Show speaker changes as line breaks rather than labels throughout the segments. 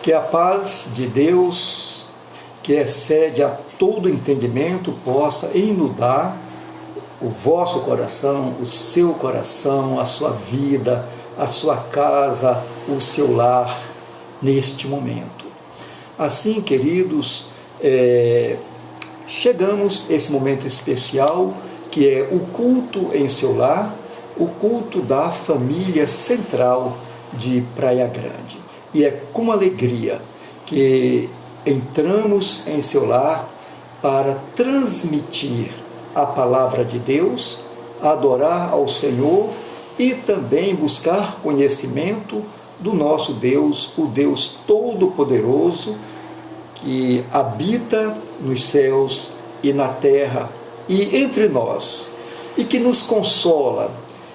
Que a paz de Deus, que excede a todo entendimento, possa inundar o vosso coração, o seu coração, a sua vida, a sua casa, o seu lar, neste momento. Assim, queridos, chegamos a esse momento especial, que é o culto em seu lar, o culto da família central de Praia Grande. E é com alegria que entramos em seu lar para transmitir a palavra de Deus, adorar ao Senhor e também buscar conhecimento do nosso Deus, o Deus Todo-Poderoso, que habita nos céus e na terra e entre nós, e que nos consola,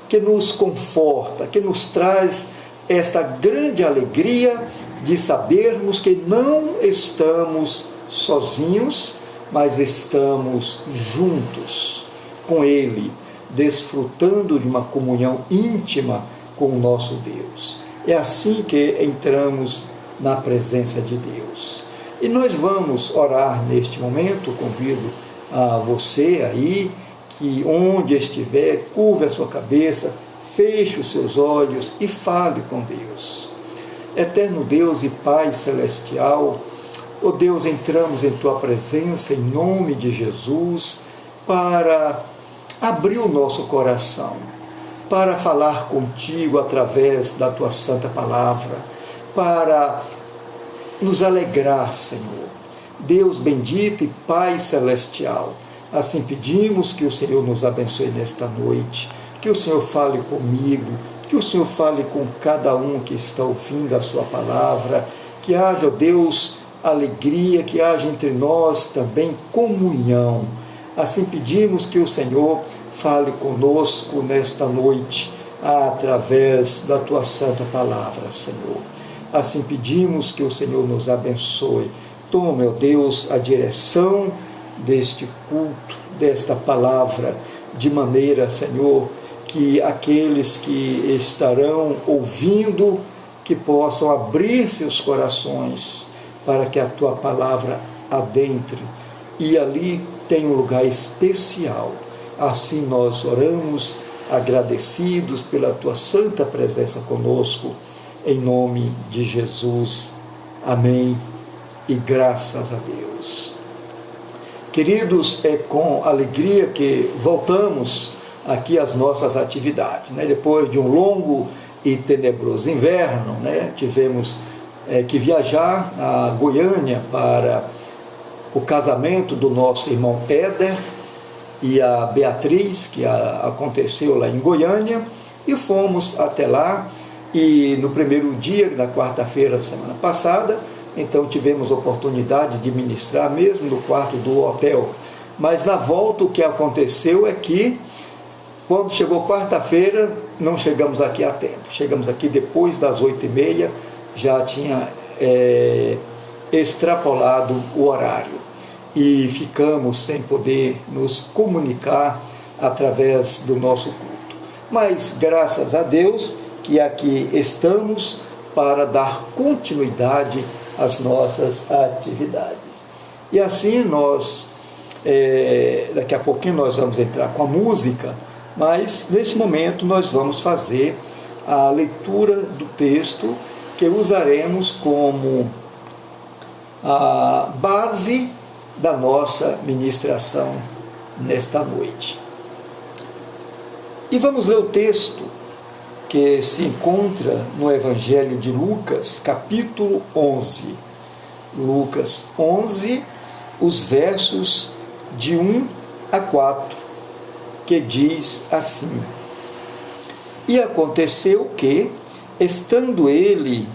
que nos conforta, que nos traz esta grande alegria de sabermos que não estamos sozinhos, mas estamos juntos com Ele, desfrutando de uma comunhão íntima com o nosso Deus. É assim que entramos na presença de Deus. E nós vamos orar neste momento. Convido a você aí, que onde estiver, curva a sua cabeça, feche os seus olhos e fale com Deus. Eterno Deus e Pai Celestial, ó Deus, entramos em Tua presença em nome de Jesus para abrir o nosso coração, para falar contigo através da Tua santa palavra, para nos alegrar, Senhor. Deus bendito e Pai Celestial, assim pedimos que o Senhor nos abençoe nesta noite, que o Senhor fale comigo, que o Senhor fale com cada um que está ouvindo a Sua palavra, que haja, Deus, alegria, que haja entre nós também comunhão. Assim pedimos que o Senhor fale conosco nesta noite, através da Tua santa palavra, Senhor. Assim pedimos que o Senhor nos abençoe. Toma, meu Deus, a direção deste culto, desta palavra, de maneira, Senhor, que aqueles que estarão ouvindo, que possam abrir seus corações para que a Tua palavra adentre e ali tem um lugar especial. Assim nós oramos, agradecidos pela Tua santa presença conosco, em nome de Jesus. Amém e graças a Deus. Queridos, é com alegria que voltamos aqui às nossas atividades, né? Depois de um longo e tenebroso inverno, né? Tivemos que viajar a Goiânia para o casamento do nosso irmão Éder e a Beatriz, que aconteceu lá em Goiânia, e fomos até lá. E no primeiro dia, na quarta-feira da semana passada, então tivemos oportunidade de ministrar mesmo no quarto do hotel. Mas na volta o que aconteceu é que, quando chegou quarta-feira, não chegamos aqui a tempo. Chegamos aqui depois das 8h30, já tinha extrapolado o horário. E ficamos sem poder nos comunicar através do nosso culto. Mas, graças a Deus, que aqui estamos para dar continuidade às nossas atividades. E assim nós, daqui a pouquinho nós vamos entrar com a música, mas nesse momento nós vamos fazer a leitura do texto que usaremos como a base da nossa ministração nesta noite. E vamos ler o texto que se encontra no Evangelho de Lucas, capítulo 11. Lucas 11, os versos de 1 a 4, que diz assim: E aconteceu que, estando ele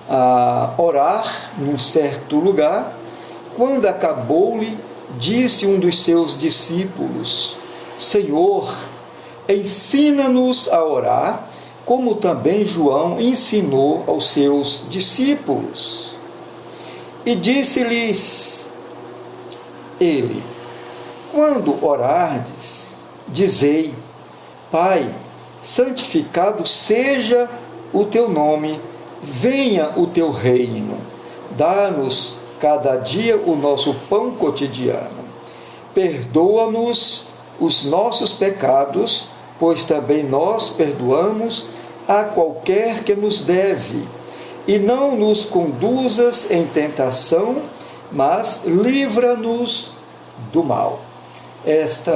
a orar num certo lugar, quando acabou-lhe, disse um dos seus discípulos: Senhor, ensina-nos a orar, como também João ensinou aos seus discípulos. E disse-lhes ele: Quando orardes, dizei: Pai, santificado seja o teu nome, venha o teu reino, dá-nos cada dia o nosso pão cotidiano. Perdoa-nos os nossos pecados, pois também nós perdoamos a qualquer que nos deve. E não nos conduzas em tentação, mas livra-nos do mal. Esta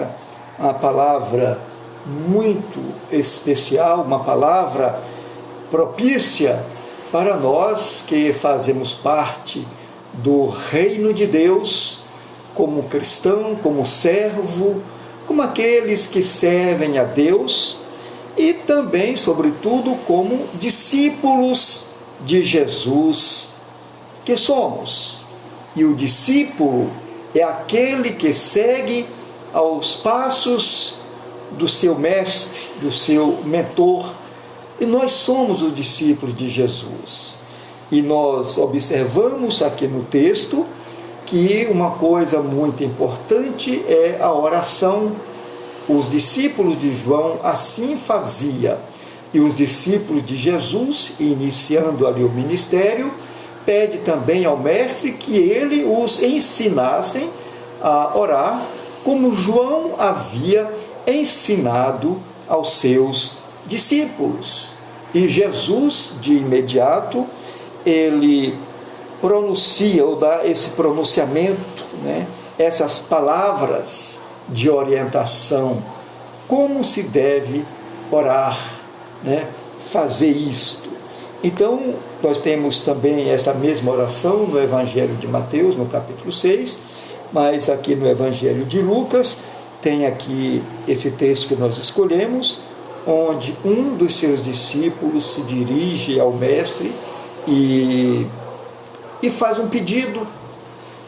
é uma palavra muito especial, uma palavra propícia para nós que fazemos parte do reino de Deus, como cristão, como servo, como aqueles que servem a Deus e também, sobretudo, como discípulos de Jesus que somos. E o discípulo é aquele que segue aos passos do seu mestre, do seu mentor. E nós somos os discípulos de Jesus. E nós observamos aqui no texto que uma coisa muito importante é a oração. Os discípulos de João assim faziam. E os discípulos de Jesus, iniciando ali o ministério, pede também ao mestre que ele os ensinasse a orar, como João havia ensinado aos seus discípulos. E Jesus, de imediato, ele pronuncia ou dá esse pronunciamento, essas palavras de orientação, como se deve orar, fazer isto. Então, nós temos também essa mesma oração no Evangelho de Mateus, no capítulo 6, mas aqui no Evangelho de Lucas, tem aqui esse texto que nós escolhemos, onde um dos seus discípulos se dirige ao mestre e faz um pedido: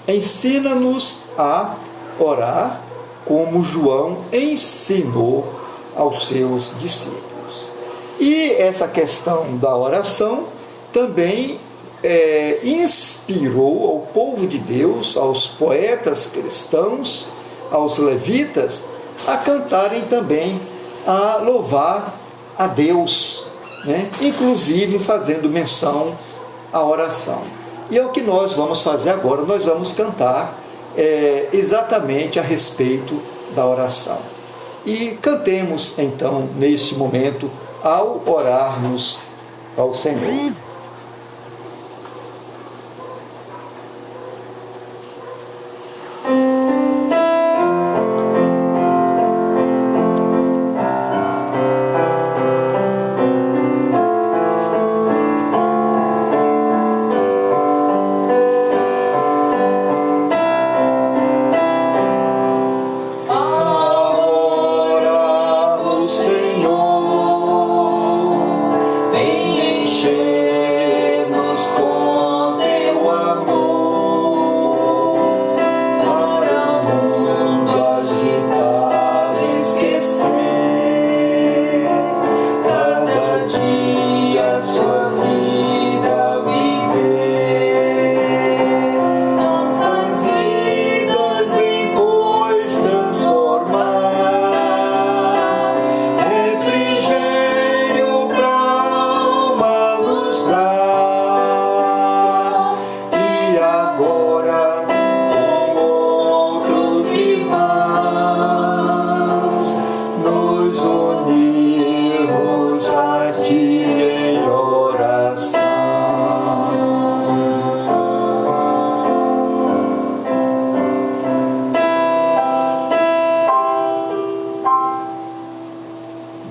ensina-nos a orar como João ensinou aos seus discípulos. E essa questão da oração também inspirou ao povo de Deus, aos poetas cristãos, aos levitas, a cantarem também, a louvar a Deus, inclusive fazendo menção à oração. E é o que nós vamos fazer agora. Nós vamos cantar exatamente a respeito da oração. E cantemos então neste momento ao orarmos ao Senhor.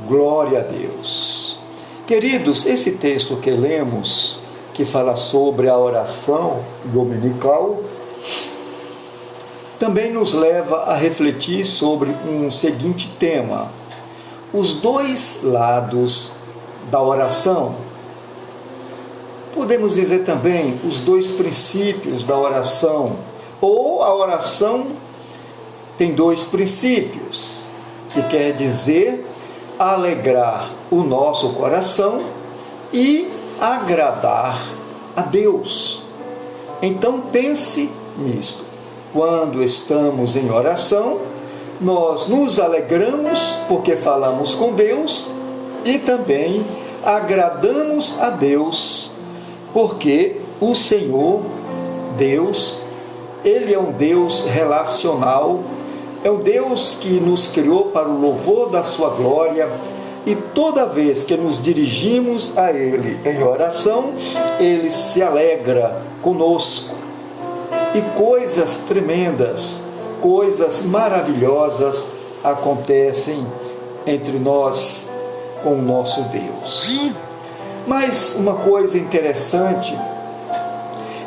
Glória a Deus. Queridos, esse texto que lemos, que fala sobre a oração dominical, também nos leva a refletir sobre um seguinte tema: os dois lados da oração. Podemos dizer também os dois princípios da oração, ou a oração tem dois princípios, que quer dizer alegrar o nosso coração e agradar a Deus. Então pense nisto. Quando estamos em oração, nós nos alegramos porque falamos com Deus e também agradamos a Deus Porque o Senhor, Deus, Ele é um Deus relacional, é um Deus que nos criou para o louvor da sua glória, e toda vez que nos dirigimos a Ele em oração, Ele se alegra conosco. E coisas tremendas, coisas maravilhosas acontecem entre nós com o nosso Deus. Mas uma coisa interessante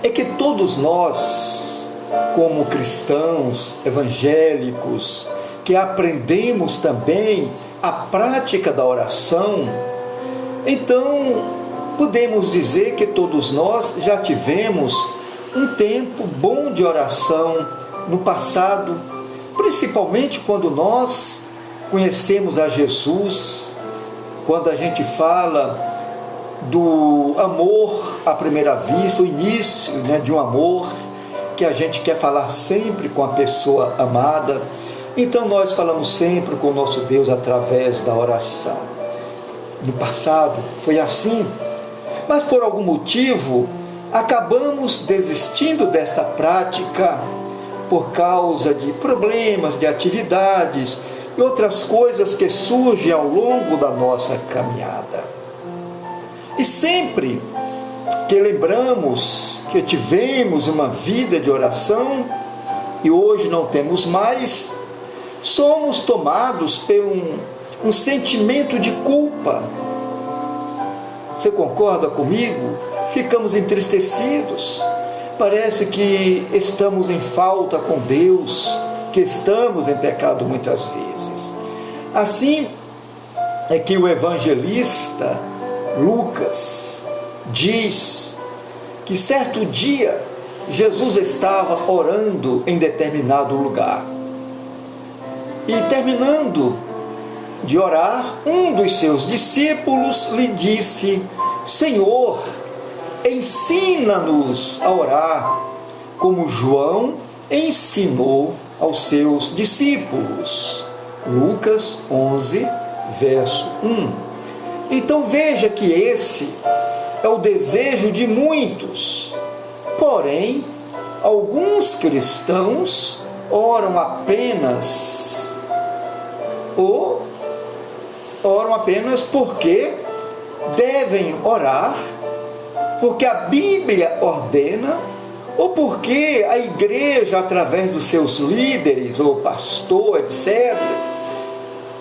é que todos nós, como cristãos evangélicos, que aprendemos também a prática da oração, então podemos dizer que todos nós já tivemos um tempo bom de oração no passado, principalmente quando nós conhecemos a Jesus, quando a gente fala do amor à primeira vista, o início, de um amor que a gente quer falar sempre com a pessoa amada. Então nós falamos sempre com o nosso Deus através da oração. No passado foi assim, mas por algum motivo acabamos desistindo desta prática por causa de problemas, de atividades e outras coisas que surgem ao longo da nossa caminhada. E sempre que lembramos que tivemos uma vida de oração e hoje não temos mais, somos tomados por um sentimento de culpa. Você concorda comigo? Ficamos entristecidos. Parece que estamos em falta com Deus, que estamos em pecado muitas vezes. Assim é que o evangelista Lucas diz que certo dia Jesus estava orando em determinado lugar. E terminando de orar, um dos seus discípulos lhe disse: Senhor, ensina-nos a orar, como João ensinou aos seus discípulos. Lucas 11, verso 1. Então veja que esse é o desejo de muitos. Porém, alguns cristãos oram apenas porque devem orar, porque a Bíblia ordena, ou porque a igreja, através dos seus líderes, ou pastor, etc.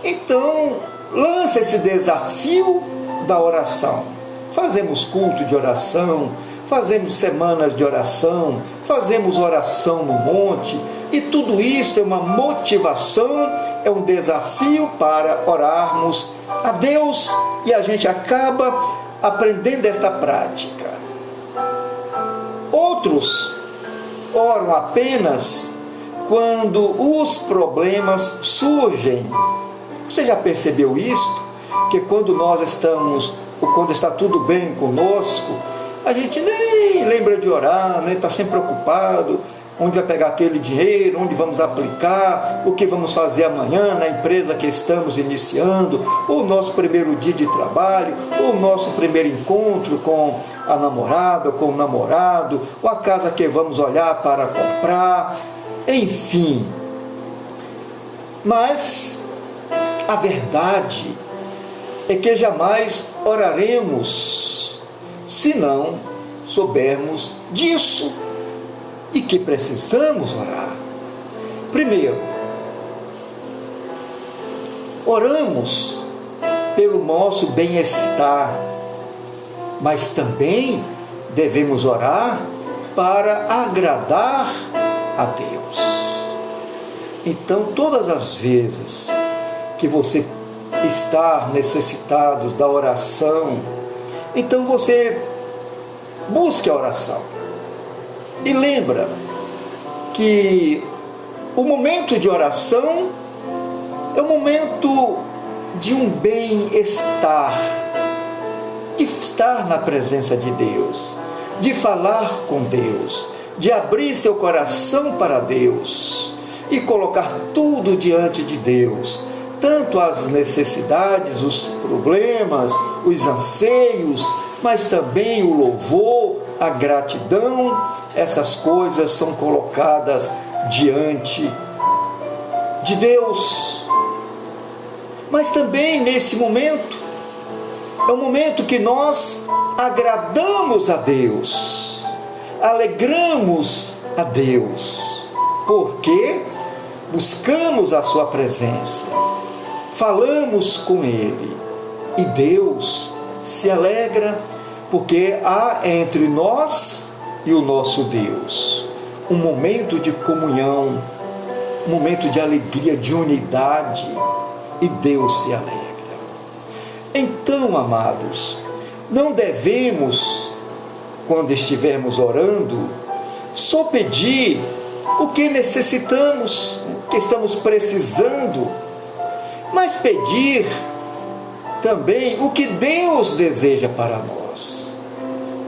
Então, lança esse desafio da oração. Fazemos culto de oração, fazemos semanas de oração, fazemos oração no monte, e tudo isso é uma motivação, é um desafio para orarmos a Deus, e a gente acaba aprendendo esta prática. Outros oram apenas quando os problemas surgem. Você já percebeu isto? Que quando nós estamos, ou quando está tudo bem conosco, a gente nem lembra de orar, nem está sempre preocupado, onde vai pegar aquele dinheiro, onde vamos aplicar, o que vamos fazer amanhã na empresa que estamos iniciando, ou o nosso primeiro dia de trabalho, ou o nosso primeiro encontro com a namorada, com o namorado, ou a casa que vamos olhar para comprar, enfim. Mas a verdade é que jamais oraremos se não soubermos disso e que precisamos orar. Primeiro, oramos pelo nosso bem-estar, mas também devemos orar para agradar a Deus. Então, todas as vezes que você está necessitado da oração, então você busque a oração. E lembra que o momento de oração é o momento de um bem-estar, de estar na presença de Deus, de falar com Deus, de abrir seu coração para Deus e colocar tudo diante de Deus, tanto as necessidades, os problemas, os anseios, mas também o louvor, a gratidão, essas coisas são colocadas diante de Deus. Mas também nesse momento, é um momento que nós agradamos a Deus, alegramos a Deus, porque buscamos a sua presença, falamos com Ele, e Deus se alegra, porque há entre nós e o nosso Deus um momento de comunhão, um momento de alegria, de unidade, e Deus se alegra. Então, amados, não devemos, quando estivermos orando, só pedir o que necessitamos, o que estamos precisando, mas pedir também o que Deus deseja para nós.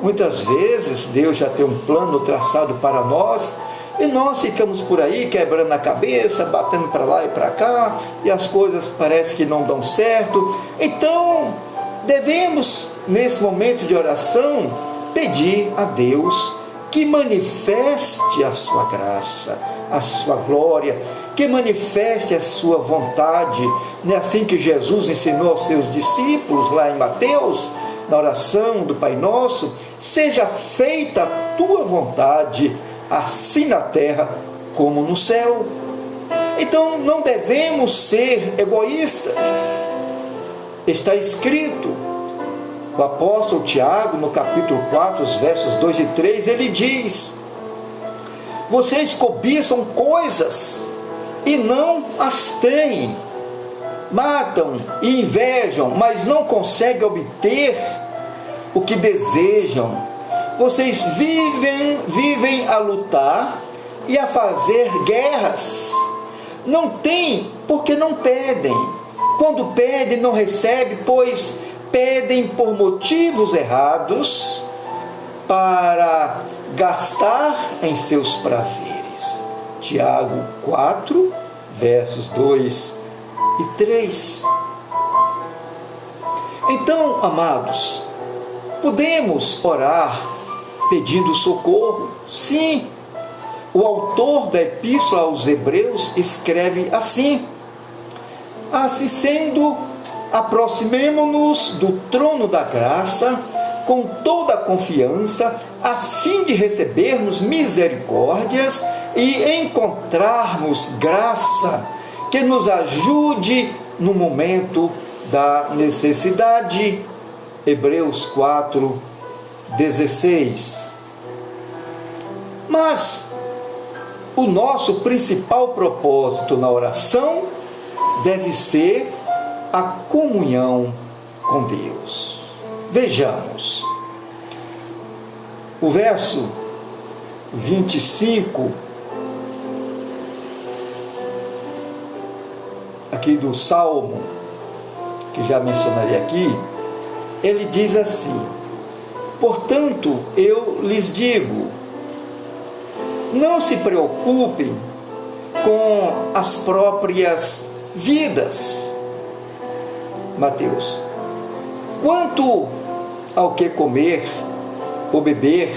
Muitas vezes Deus já tem um plano traçado para nós e nós ficamos por aí quebrando a cabeça, batendo para lá e para cá, e as coisas parecem que não dão certo. Então, devemos, nesse momento de oração, pedir a Deus que manifeste a sua graça, a sua glória, que manifeste a sua vontade. Não é assim que Jesus ensinou aos seus discípulos, lá em Mateus, na oração do Pai Nosso? Seja feita a tua vontade, assim na terra como no céu. Então não devemos ser egoístas. Está escrito, o apóstolo Tiago, no capítulo 4, os versos 2 e 3, ele diz: vocês cobiçam coisas e não as têm, matam e invejam, mas não conseguem obter o que desejam. Vocês vivem a lutar e a fazer guerras. Não têm porque não pedem. Quando pedem, não recebem, pois pedem por motivos errados, para gastar em seus prazeres. Tiago 4, versos 2 e 3. Então, amados, podemos orar pedindo socorro? Sim. O autor da Epístola aos Hebreus escreve assim: assim sendo, aproximemo-nos do trono da graça com toda a confiança, a fim de recebermos misericórdias e encontrarmos graça que nos ajude no momento da necessidade. Hebreus 4, 16. Mas o nosso principal propósito na oração deve ser a comunhão com Deus. Vejamos o verso 25 aqui do Salmo, que já mencionarei aqui. Ele diz assim: portanto, eu lhes digo, não se preocupem com as próprias vidas. Mateus. Quanto ao que comer ou beber,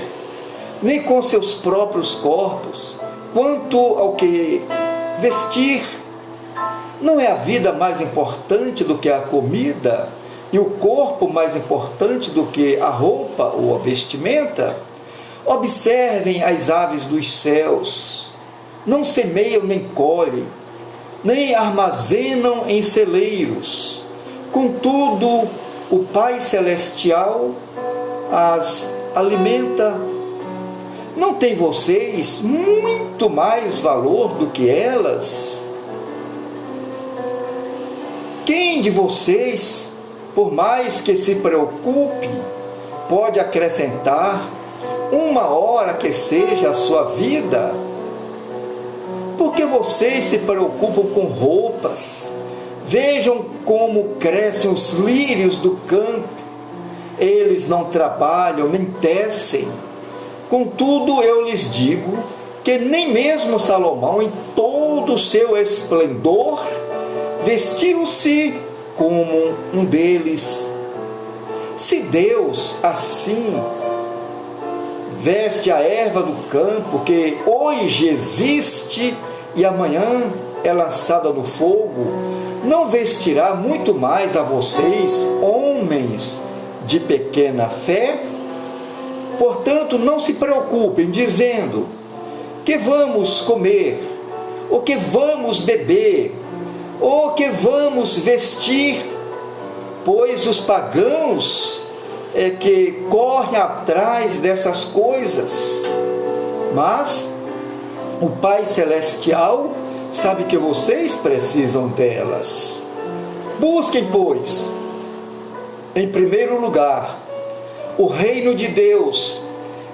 nem com seus próprios corpos, quanto ao que vestir. Não é a vida mais importante do que a comida, e o corpo mais importante do que a roupa ou a vestimenta? Observem as aves dos céus, não semeiam nem colhem, nem armazenam em celeiros, contudo o Pai Celestial as alimenta. Não tem vocês muito mais valor do que elas? Quem de vocês, por mais que se preocupe, pode acrescentar uma hora que seja a sua vida? Porque vocês se preocupam com roupas? Vejam como crescem os lírios do campo. Eles não trabalham nem tecem. Contudo, eu lhes digo que nem mesmo Salomão, em todo o seu esplendor, vestiu-se como um deles. Se Deus assim veste a erva do campo, que hoje existe e amanhã é lançada no fogo, não vestirá muito mais a vocês, homens de pequena fé? Portanto, não se preocupem dizendo: que vamos comer, ou que vamos beber, ou que vamos vestir, pois os pagãos que correm atrás dessas coisas. Mas o Pai Celestial sabe que vocês precisam delas. Busquem, pois, em primeiro lugar, o reino de Deus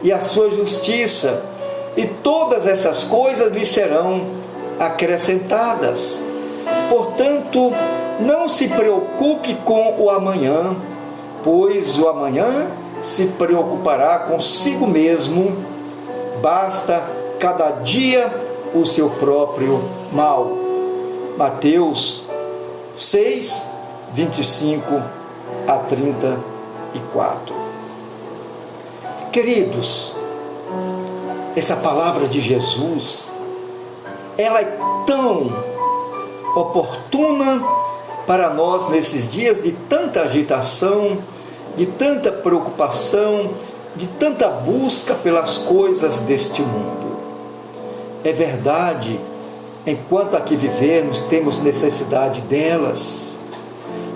e a sua justiça, e todas essas coisas lhe serão acrescentadas. Portanto, não se preocupe com o amanhã, pois o amanhã se preocupará consigo mesmo. Basta cada dia o seu próprio mal. Mateus 6, 25 a 34. Queridos, essa palavra de Jesus, ela é tão oportuna para nós nesses dias de tanta agitação, de tanta preocupação, de tanta busca pelas coisas deste mundo. É verdade, enquanto aqui vivemos, temos necessidade delas,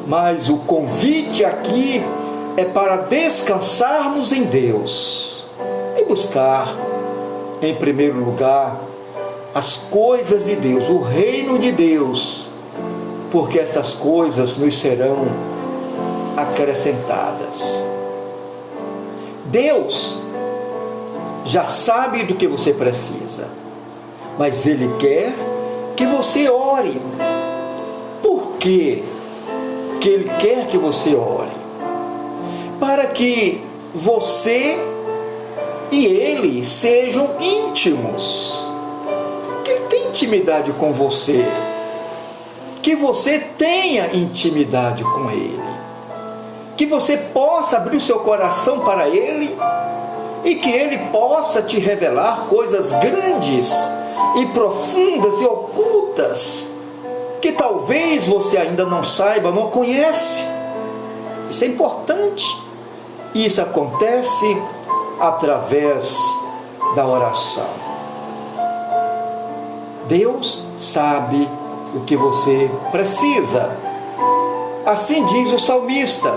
mas o convite aqui é para descansarmos em Deus e buscar, em primeiro lugar, as coisas de Deus, o reino de Deus, porque estas coisas nos serão acrescentadas. Deus já sabe do que você precisa, mas Ele quer que você ore. Por quê que Ele quer que você ore? Para que você e Ele sejam íntimos, que Ele tenha intimidade com você, que você tenha intimidade com Ele, que você possa abrir o seu coração para Ele e que Ele possa te revelar coisas grandes e profundas e ocultas que talvez você ainda não saiba, não conhece. Isso é importante. Isso acontece através da oração. Deus sabe o que você precisa. Assim diz o salmista,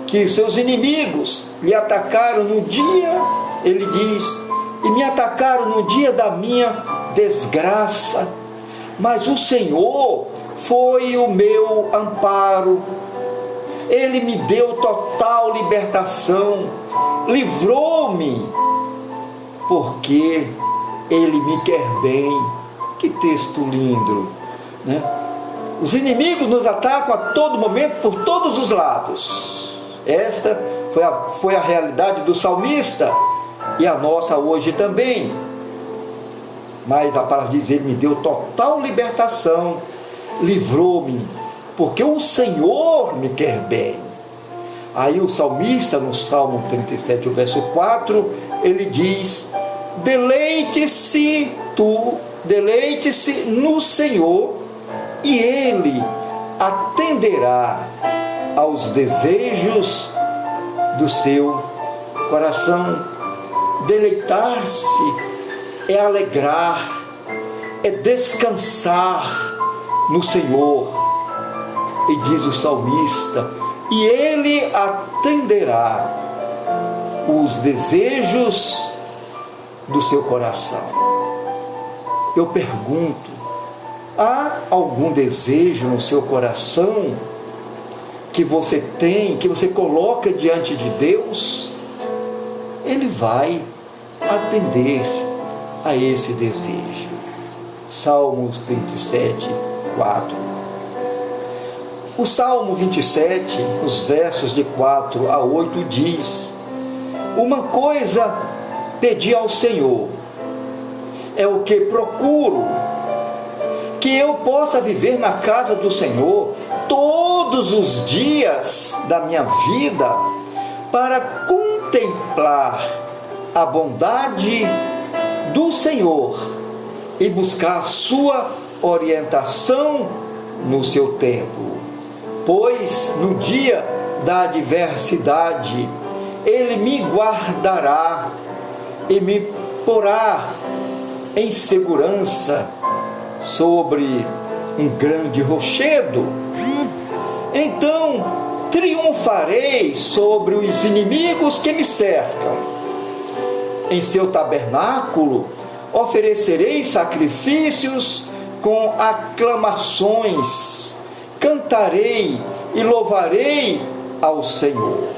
que os seus inimigos lhe atacaram no dia, ele diz, e me atacaram no dia da minha desgraça, mas o Senhor foi o meu amparo. Ele me deu total libertação, livrou-me, porque Ele me quer bem. Que texto lindo, né? Os inimigos nos atacam a todo momento, por todos os lados. Esta foi a realidade do salmista e a nossa hoje também. Mas a palavra diz, Ele me deu total libertação, livrou-me, porque o Senhor me quer bem. Aí o salmista, no Salmo 37, o verso 4, ele diz, deleite-se no Senhor, e Ele atenderá aos desejos do seu coração. Deleitar-se é alegrar, é descansar no Senhor. E diz o salmista, e Ele atenderá os desejos do seu coração. Eu pergunto, há algum desejo no seu coração que você tem, que você coloca diante de Deus? Ele vai atender a esse desejo. Salmos 37, 4. O Salmo 27, os versos de 4 a 8 diz, uma coisa pedi ao Senhor, é o que procuro, que eu possa viver na casa do Senhor todos os dias da minha vida para contemplar a bondade do Senhor e buscar a sua orientação no seu tempo. Pois no dia da adversidade Ele me guardará e me porá em segurança sobre um grande rochedo. Então triunfarei sobre os inimigos que me cercam. Em seu tabernáculo oferecerei sacrifícios com aclamações, cantarei e louvarei ao Senhor.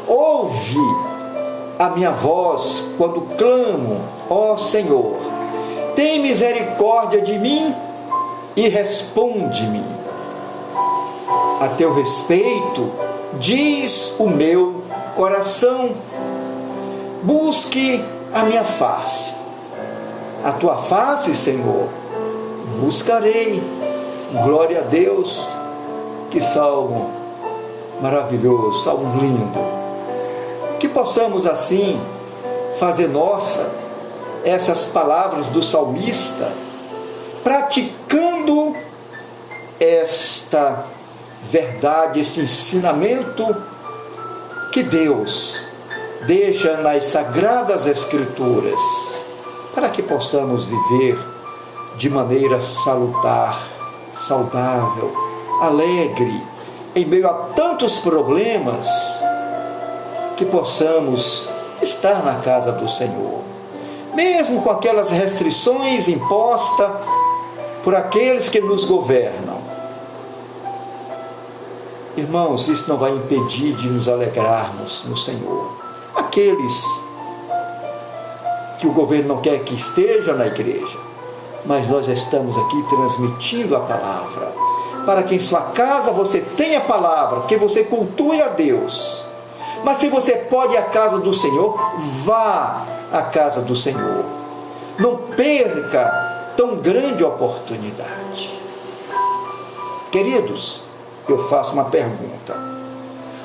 Ouve a minha voz quando clamo, ó Senhor. Tem misericórdia de mim e responde-me. A teu respeito, diz o meu coração, busque a minha face. A tua face, Senhor, buscarei. Glória a Deus. Que salmo maravilhoso, salmo lindo. Que possamos assim fazer nossa essas palavras do salmista, praticando esta verdade, este ensinamento que Deus deixa nas Sagradas Escrituras, para que possamos viver de maneira salutar, saudável, alegre, em meio a tantos problemas, que possamos estar na casa do Senhor, mesmo com aquelas restrições impostas por aqueles que nos governam. Irmãos, isso não vai impedir de nos alegrarmos no Senhor. Aqueles que o governo não quer que estejam na igreja, mas nós estamos aqui transmitindo a palavra, para que em sua casa você tenha a palavra, que você cultue a Deus. Mas se você pode ir à casa do Senhor, vá à casa do Senhor. Não perca tão grande oportunidade. Queridos, eu faço uma pergunta.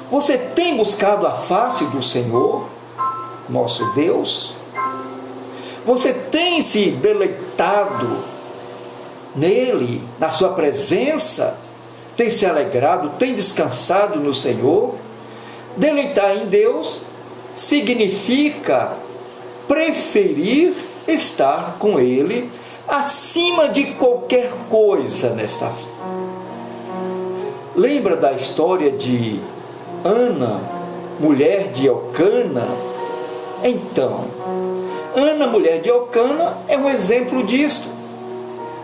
Você tem buscado a face do Senhor, nosso Deus? Você tem se deleitado nele, na sua presença? Tem se alegrado, tem descansado no Senhor? Deleitar em Deus significa preferir estar com Ele acima de qualquer coisa nesta vida. Lembra da história de Ana, mulher de Elcana? Então, Ana, mulher de Elcana, é um exemplo disto.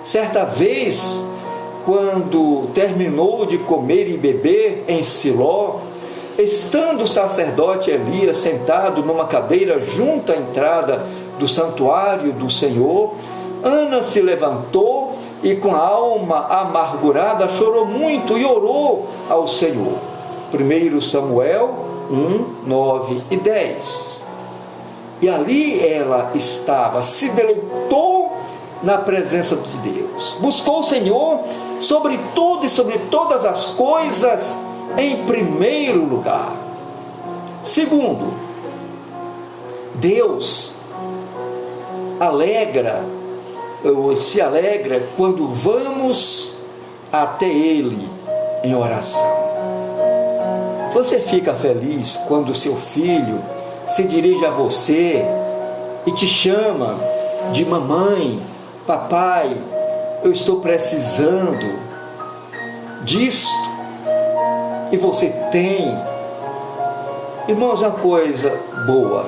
Certa vez, quando terminou de comer e beber em Siló, estando o sacerdote Elias sentado numa cadeira junto à entrada do santuário do Senhor, Ana se levantou e com a alma amargurada chorou muito e orou ao Senhor. 1 Samuel 1, 9 e 10. E ali ela estava, se deleitou na presença de Deus. Buscou o Senhor sobre tudo e sobre todas as coisas em primeiro lugar. Segundo, Deus se alegra quando vamos até Ele em oração. Você fica feliz quando seu filho se dirige a você e te chama de mamãe, papai, eu estou precisando disto, e você tem. Irmãos, é uma coisa boa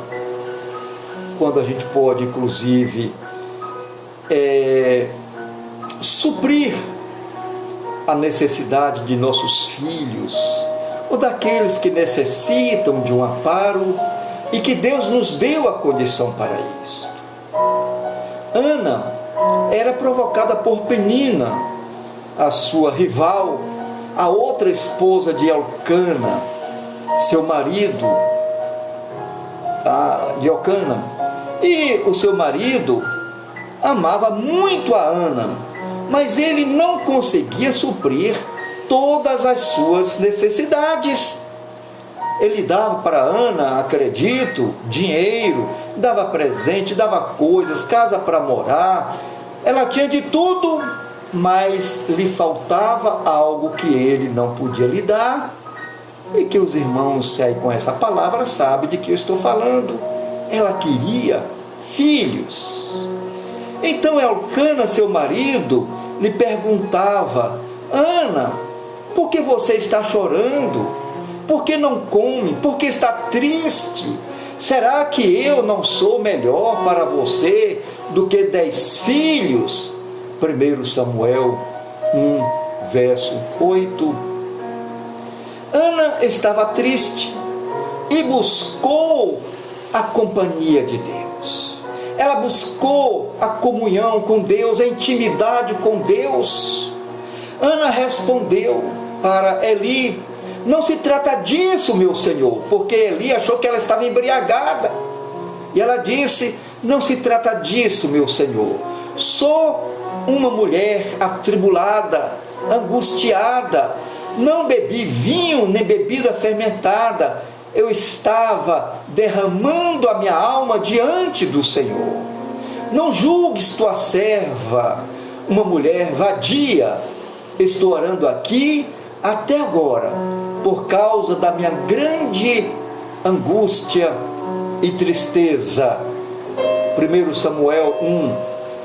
quando a gente pode, inclusive, suprir a necessidade de nossos filhos ou daqueles que necessitam de um amparo e que Deus nos deu a condição para isso. Ana era provocada por Penina, a sua rival, a outra esposa de Elcana, seu marido, de Elcana. E o seu marido amava muito a Ana, mas ele não conseguia suprir todas as suas necessidades. Ele dava para Ana, acredito, dinheiro, dava presente, dava coisas, casa para morar. Ela tinha de tudo, mas lhe faltava algo que ele não podia lhe dar, e que os irmãos, se aí com essa palavra, sabem de que eu estou falando. Ela queria filhos. Então Elcana, seu marido, lhe perguntava: Ana, por que você está chorando? Por que não come? Por que está triste? Será que eu não sou melhor para você do que 10 filhos? 1 Samuel 1, verso 8. Ana estava triste e buscou a companhia de Deus. Ela buscou a comunhão com Deus, a intimidade com Deus. Ana respondeu para Eli: não se trata disso, meu senhor, porque Eli achou que ela estava embriagada. E ela disse: não se trata disso, meu senhor. Sou uma mulher atribulada, angustiada. Não bebi vinho nem bebida fermentada. Eu estava derramando a minha alma diante do Senhor. Não julgues tua serva, uma mulher vadia. Estou orando aqui até agora, por causa da minha grande angústia e tristeza. 1 Samuel 1,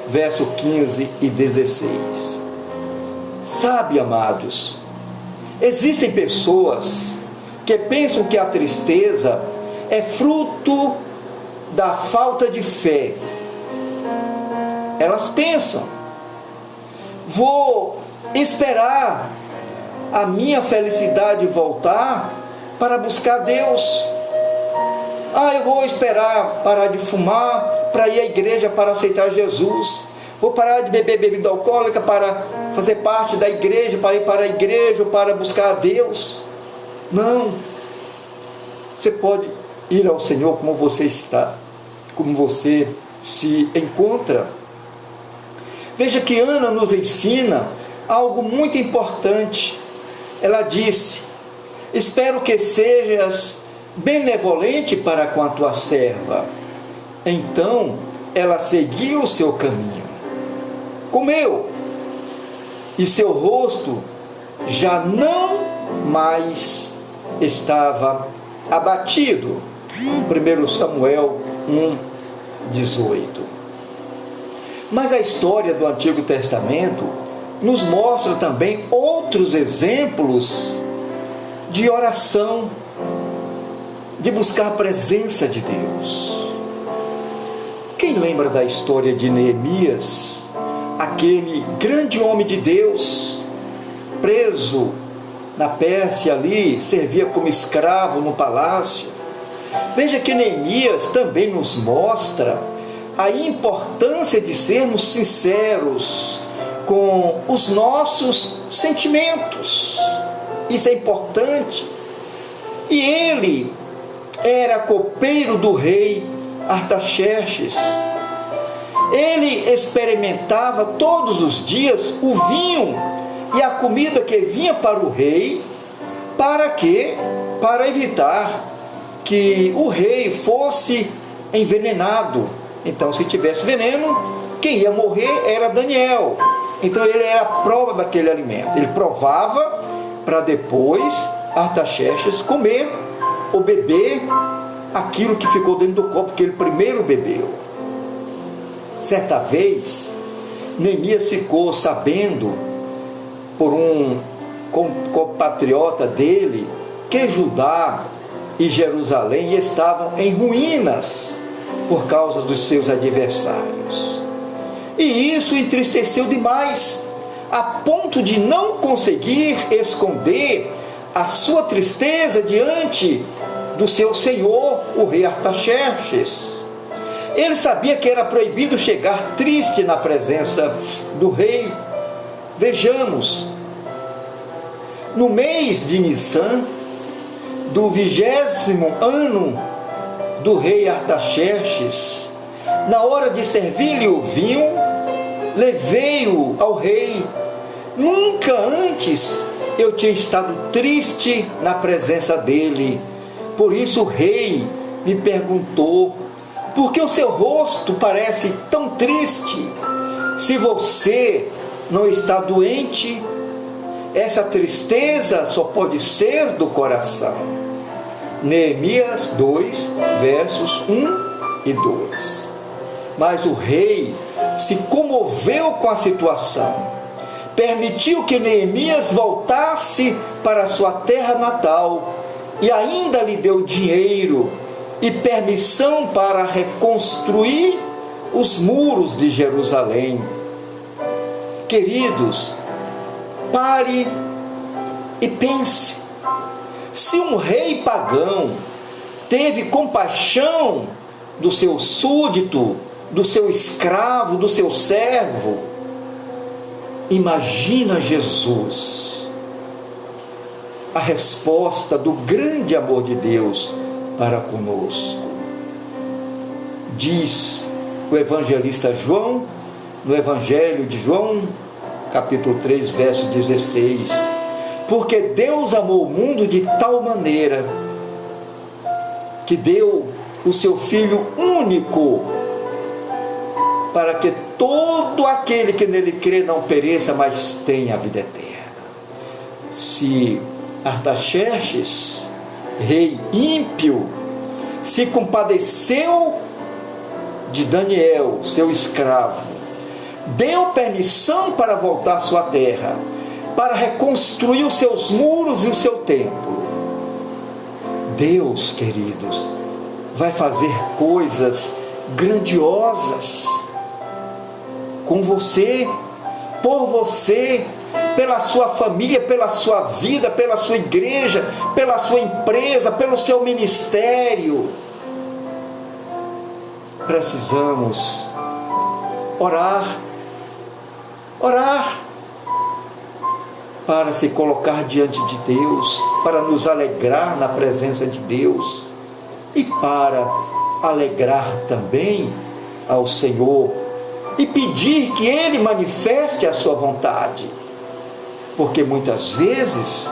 verso 15 e 16. Sabe, amados, existem pessoas que pensam que a tristeza é fruto da falta de fé. Elas pensam: vou esperar a minha felicidade voltar para buscar Deus. Eu vou esperar parar de fumar para ir à igreja para aceitar Jesus. Vou parar de beber bebida alcoólica para fazer parte da igreja, para ir para a igreja, para buscar a Deus. Não. Você pode ir ao Senhor como você está, como você se encontra. Veja que Ana nos ensina algo muito importante. Ela disse: espero que sejas benevolente para com a tua serva. Então ela seguiu o seu caminho, comeu, e seu rosto já não mais estava abatido. 1 Samuel 1, 18. Mas a história do Antigo Testamento nos mostra também outros exemplos de oração, de buscar a presença de Deus. Quem lembra da história de Neemias, aquele grande homem de Deus, preso na Pérsia ali, servia como escravo no palácio? Veja que Neemias também nos mostra a importância de sermos sinceros com os nossos sentimentos. Isso é importante. E ele era copeiro do rei Artaxerxes. Ele experimentava todos os dias o vinho e a comida que vinha para o rei. Para quê? Para evitar que o rei fosse envenenado. Então, se tivesse veneno, quem ia morrer era Daniel. Então ele era a prova daquele alimento. Ele provava para depois Artaxerxes comer ou beber aquilo que ficou dentro do copo que ele primeiro bebeu. Certa vez, Neemias ficou sabendo por um compatriota dele que Judá e Jerusalém estavam em ruínas por causa dos seus adversários. E isso entristeceu demais, a ponto de não conseguir esconder a sua tristeza diante do seu senhor, o rei Artaxerxes. Ele sabia que era proibido chegar triste na presença do rei. Vejamos, no mês de Nissan, do 20º ano do rei Artaxerxes, na hora de servir-lhe o vinho, levei-o ao rei. Nunca antes eu tinha estado triste na presença dele. Por isso o rei me perguntou: por que o seu rosto parece tão triste? Se você não está doente, essa tristeza só pode ser do coração. Neemias 2, versos 1 e 2. Mas o rei se comoveu com a situação. Permitiu que Neemias voltasse para a sua terra natal e ainda lhe deu dinheiro e permissão para reconstruir os muros de Jerusalém. Queridos, pare e pense. Se um rei pagão teve compaixão do seu súdito, do seu escravo, do seu servo, imagina Jesus, a resposta do grande amor de Deus para conosco. Diz o evangelista João, no Evangelho de João, capítulo 3, verso 16: porque Deus amou o mundo de tal maneira que deu o seu Filho único, para que todo aquele que nele crê não pereça, mas tenha a vida eterna. Se Artaxerxes, rei ímpio, se compadeceu de Daniel, seu escravo, deu permissão para voltar à sua terra, para reconstruir os seus muros e o seu templo, Deus, queridos, vai fazer coisas grandiosas com você, por você, pela sua família, pela sua vida, pela sua igreja, pela sua empresa, pelo seu ministério. Precisamos orar para se colocar diante de Deus, para nos alegrar na presença de Deus e para alegrar também ao Senhor e pedir que Ele manifeste a sua vontade, porque muitas vezes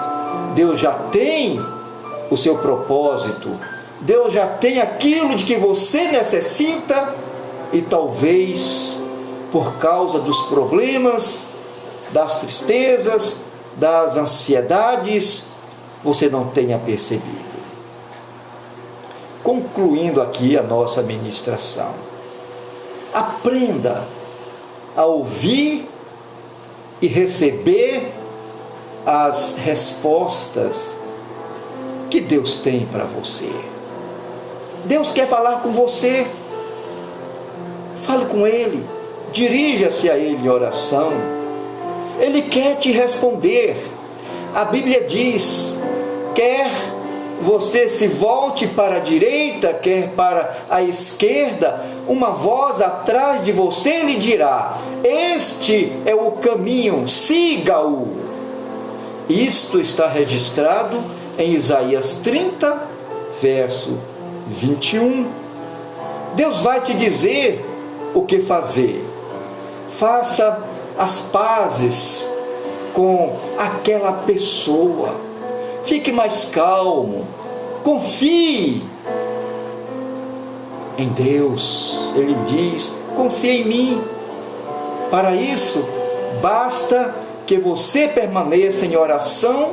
Deus já tem o seu propósito, Deus já tem aquilo de que você necessita e talvez por causa dos problemas, das tristezas, das ansiedades, você não tenha percebido. Concluindo aqui a nossa ministração, aprenda a ouvir e receber as respostas que Deus tem para você. Deus quer falar com você. Fale com Ele, dirija-se a Ele em oração. Ele quer te responder. A Bíblia diz: quer você se volte para a direita, quer para a esquerda, uma voz atrás de você lhe dirá: este é o caminho, siga-o. Isto está registrado em Isaías 30, verso 21. Deus vai te dizer o que fazer. Faça as pazes com aquela pessoa. Fique mais calmo. Confie em Deus. Ele diz: confie em mim. Para isso, basta que você permaneça em oração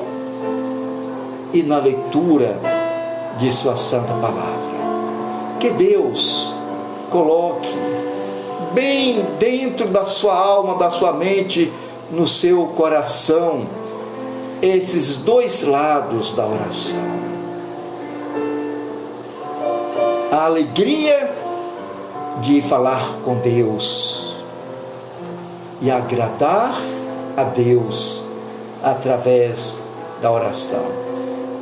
e na leitura de sua santa palavra. Que Deus coloque bem dentro da sua alma, da sua mente, no seu coração, esses dois lados da oração: a alegria de falar com Deus e agradar a Deus através da oração.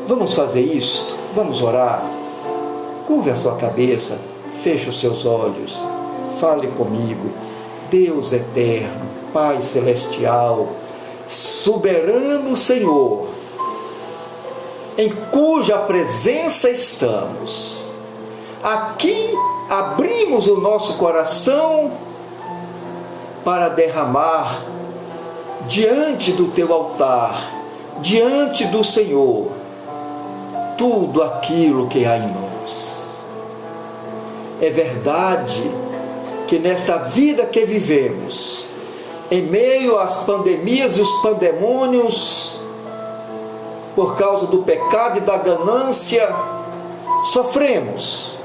Vamos fazer isto? Vamos orar? Curve a sua cabeça, feche os seus olhos, fale comigo. Deus eterno, Pai celestial, soberano Senhor, em cuja presença estamos, aqui abrimos o nosso coração para derramar diante do Teu altar diante do Senhor tudo aquilo que há em nós. É verdade que nessa vida que vivemos, em meio às pandemias e os pandemônios, por causa do pecado e da ganância, sofremos,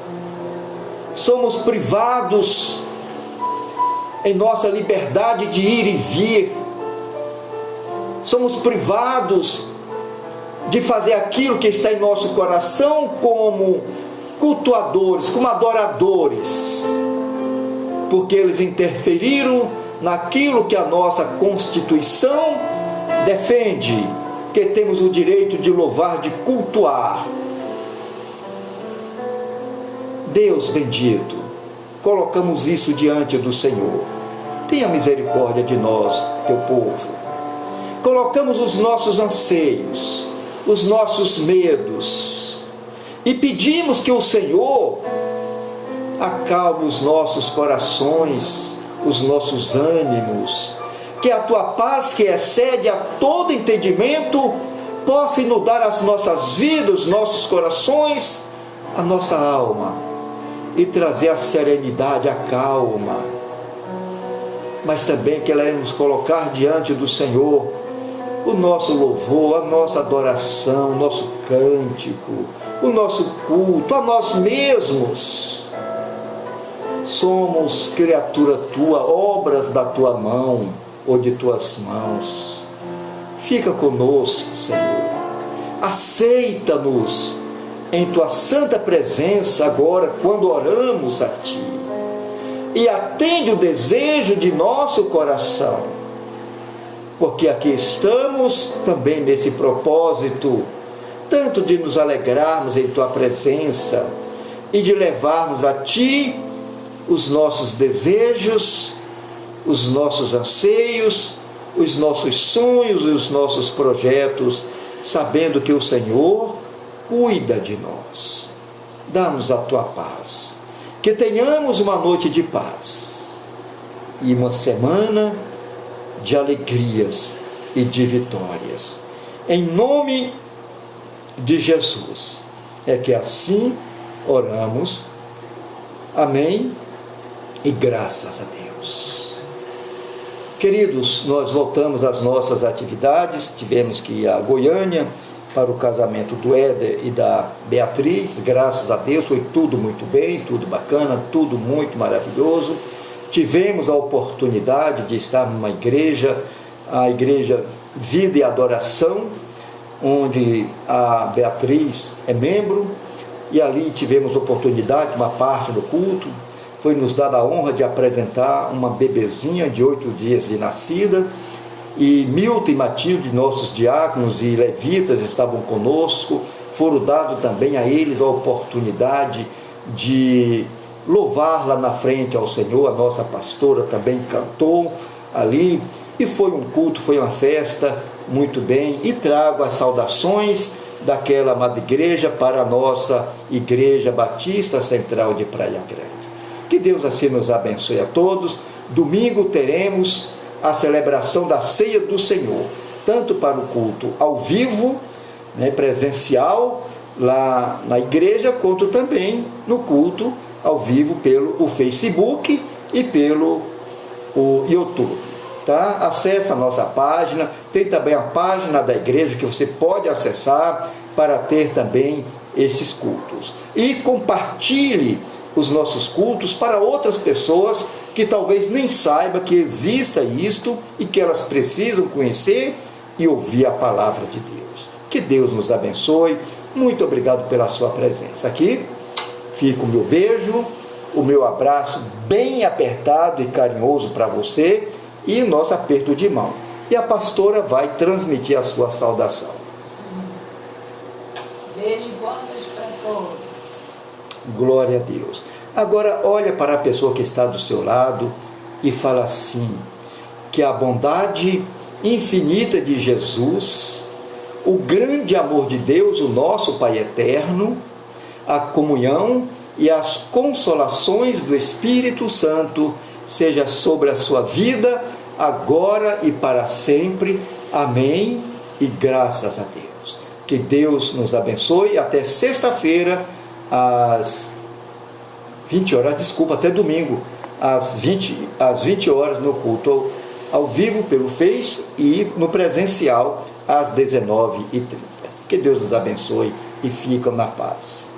somos privados em nossa liberdade de ir e vir, somos privados de fazer aquilo que está em nosso coração como cultuadores, como adoradores, porque eles interferiram naquilo que a nossa Constituição defende, que temos o direito de louvar, de cultuar. Deus bendito, colocamos isso diante do Senhor. Tenha misericórdia de nós, teu povo. Colocamos os nossos anseios, os nossos medos, e pedimos que o Senhor acalme os nossos corações, os nossos ânimos, que a tua paz, que excede a todo entendimento, possa inundar as nossas vidas, os nossos corações, a nossa alma, e trazer a serenidade, a calma. Mas também queremos colocar diante do Senhor o nosso louvor, a nossa adoração, o nosso cântico, o nosso culto, a nós mesmos. Somos criatura tua, obras da tua mão ou de tuas mãos. Fica conosco, Senhor. Aceita-nos em tua santa presença agora, quando oramos a ti. E atende o desejo de nosso coração, porque aqui estamos também nesse propósito, tanto de nos alegrarmos em tua presença e de levarmos a ti os nossos desejos, os nossos anseios, os nossos sonhos e os nossos projetos, sabendo que o Senhor cuida de nós. Dá-nos a tua paz, que tenhamos uma noite de paz e uma semana de alegrias e de vitórias. Em nome de Jesus, é que assim oramos. Amém e graças a Deus. Queridos, nós voltamos às nossas atividades. Tivemos que ir a Goiânia para o casamento do Éder e da Beatriz. Graças a Deus foi tudo muito bem, tudo bacana, tudo muito maravilhoso. Tivemos a oportunidade de estar numa igreja, a igreja Vida e Adoração, onde a Beatriz é membro, e ali tivemos oportunidade, uma parte do culto, foi nos dada a honra de apresentar uma bebezinha de 8 dias de nascida, e Milton e Matilde, nossos diáconos e levitas, estavam conosco. Foram dados também a eles a oportunidade de louvar lá na frente ao Senhor. A nossa pastora também cantou ali, e foi um culto, foi uma festa muito bem, e trago as saudações daquela amada igreja para a nossa Igreja Batista Central de Praia Grande. Que Deus assim nos abençoe a todos. Domingo teremos a celebração da Ceia do Senhor, tanto para o culto ao vivo, presencial lá na igreja, quanto também no culto ao vivo pelo Facebook e pelo YouTube. Tá? Acesse a nossa página, tem também a página da igreja que você pode acessar para ter também esses cultos. E compartilhe os nossos cultos para outras pessoas que talvez nem saibam que exista isto e que elas precisam conhecer e ouvir a palavra de Deus. Que Deus nos abençoe. Muito obrigado pela sua presença. Aqui fica o meu beijo, o meu abraço bem apertado e carinhoso para você e o nosso aperto de mão. E a pastora vai transmitir a sua saudação.
Beijo, boa noite para todos.
Glória a Deus. Agora olha para a pessoa que está do seu lado e fala assim: que a bondade infinita de Jesus, o grande amor de Deus, o nosso Pai eterno, a comunhão e as consolações do Espírito Santo seja sobre a sua vida, agora e para sempre. Amém e e graças a Deus. Que Deus nos abençoe. Até sexta-feira, às 20 horas, desculpa, até domingo, às 20 horas, no culto ao vivo pelo Face e no presencial às 19h30. Que Deus nos abençoe e fiquem na paz.